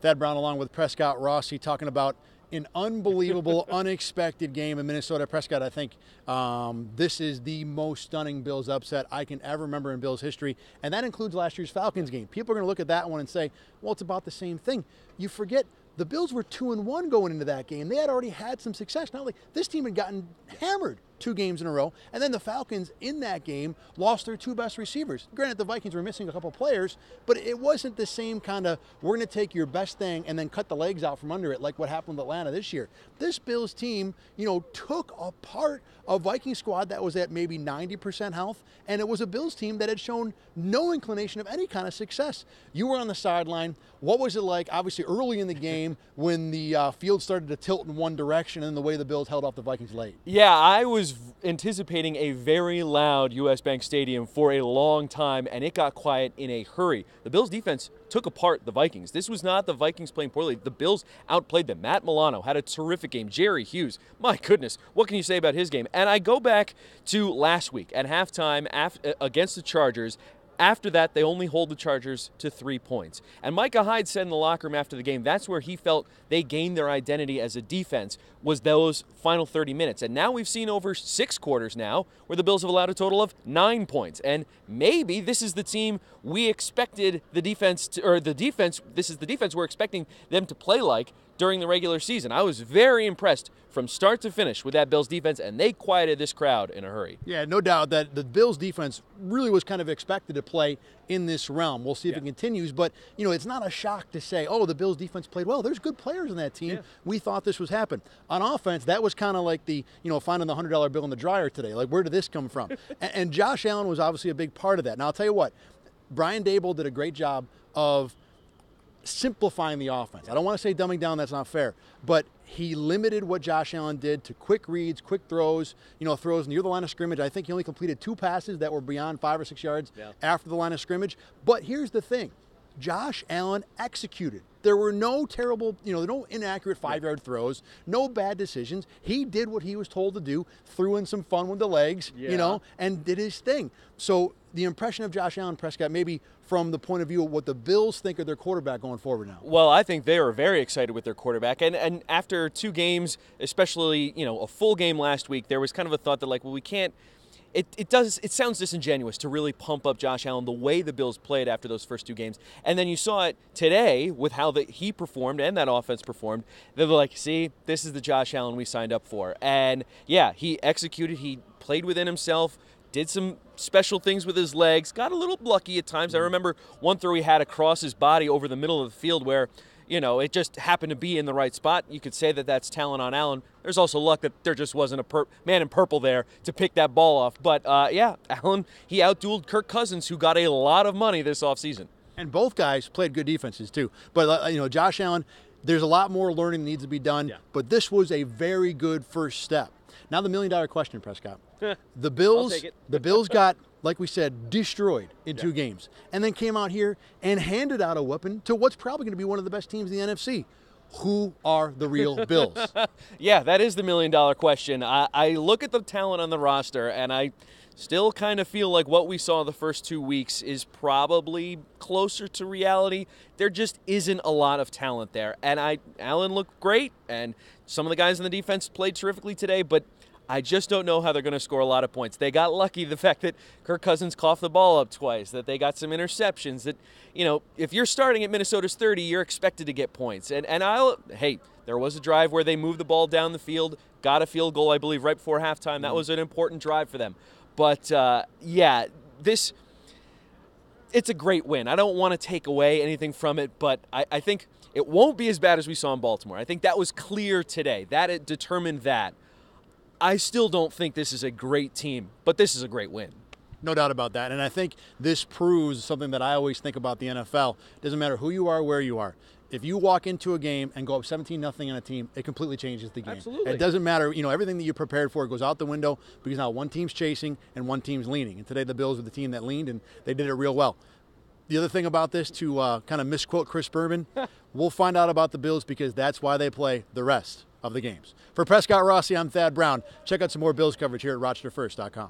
Thad Brown along with Prescott Rossi talking about an unbelievable, unexpected game in Minnesota. Prescott, I think this is the most stunning Bills upset I can ever remember in Bills history, and that includes last year's Falcons game. People are going to look at that one and say, well, it's about the same thing. You forget the Bills were 2-1 going into that game. They had already had some success. Not only this team had gotten hammered 2 games in a row, and then the Falcons in that game lost their 2 best receivers. Granted, the Vikings were missing a couple players, but it wasn't the same kind of, we're going to take your best thing and then cut the legs out from under it like what happened with Atlanta this year. This Bills team, took apart a Viking squad that was at maybe 90% health, and it was a Bills team that had shown no inclination of any kind of success. You were on the sideline. What was it like, obviously, early in the game when the field started to tilt in one direction and the way the Bills held off the Vikings late? Yeah, I was anticipating a very loud U.S. Bank Stadium for a long time, and it got quiet in a hurry. The Bills' defense took apart the Vikings. This was not the Vikings playing poorly. The Bills outplayed them. Matt Milano had a terrific game. Jerry Hughes, my goodness, what can you say about his game? And I go back to last week at halftime against the Chargers. After that, they only hold the Chargers to 3 points. And Micah Hyde said in the locker room after the game, that's where he felt they gained their identity as a defense, was those final 30 minutes. And now we've seen over 6 quarters now where the Bills have allowed a total of 9 points. And maybe this is the team we expected the defense to, or the defense, this is the defense we're expecting them to play like during the regular season. I was very impressed from start to finish with that Bills defense, and they quieted this crowd in a hurry. Yeah, no doubt that the Bills defense really was kind of expected to play in this realm. We'll see if it continues, but it's not a shock to say, oh, the Bills defense played well. There's good players in that team. Yeah. We thought this was happen. On offense, that was kind of like the, finding the $100 bill in the dryer today. Like, where did this come from? and Josh Allen was obviously a big part of that. Now, I'll tell you what, Brian Daboll did a great job of simplifying the offense. I don't want to say dumbing down, that's not fair, but he limited what Josh Allen did to quick reads, quick throws, throws near the line of scrimmage. I think he only completed 2 passes that were beyond 5 or 6 yards after the line of scrimmage. But here's the thing, Josh Allen executed. There were no terrible, no inaccurate 5-yard throws, no bad decisions. He did what he was told to do, threw in some fun with the legs, and did his thing. So the impression of Josh Allen, Prescott, maybe from the point of view of what the Bills think of their quarterback going forward now. Well, I think they are very excited with their quarterback. And after 2 games, especially, a full game last week, there was kind of a thought that, like, well, we can't, it sounds disingenuous to really pump up Josh Allen the way the Bills played after those first 2 games. And then you saw it today with how he performed and that offense performed. They were like, see, this is the Josh Allen we signed up for. And yeah, he executed, he played within himself, did some special things with his legs, got a little lucky at times. I remember one throw he had across his body over the middle of the field where, it just happened to be in the right spot. You could say that that's talent on Allen. There's also luck that there just wasn't a man in purple there to pick that ball off. But, Allen, he outdueled Kirk Cousins, who got a lot of money this offseason. And both guys played good defenses, too. But, Josh Allen, there's a lot more learning that needs to be done. Yeah. But this was a very good first step. Now the $1 million question, Prescott. The Bills got, like we said, destroyed in 2 games, and then came out here and handed out a weapon to what's probably going to be one of the best teams in the NFC. Who are the real Bills? Yeah, that is the $1 million question. I look at the talent on the roster, and I still kind of feel like what we saw the first 2 weeks is probably closer to reality. There just isn't a lot of talent there. And Allen looked great, and some of the guys in the defense played terrifically today, but I just don't know how they're going to score a lot of points. They got lucky, the fact that Kirk Cousins coughed the ball up twice, that they got some interceptions, that, if you're starting at Minnesota's 30, you're expected to get points. And there was a drive where they moved the ball down the field, got a field goal, I believe, right before halftime. That was an important drive for them. But, it's a great win. I don't want to take away anything from it, but I think it won't be as bad as we saw in Baltimore. I think that was clear today. That it determined that. I still don't think this is a great team, but this is a great win. No doubt about that. And I think this proves something that I always think about the NFL. It doesn't matter who you are, where you are. If you walk into a game and go up 17-0 on a team, it completely changes the game. Absolutely. It doesn't matter. Everything that you prepared for goes out the window because now one team's chasing and one team's leaning. And today the Bills were the team that leaned, and they did it real well. The other thing about this, to kind of misquote Chris Berman, we'll find out about the Bills because that's why they play the rest of the games. For Prescott Rossi, I'm Thad Brown. Check out some more Bills coverage here at RochesterFirst.com.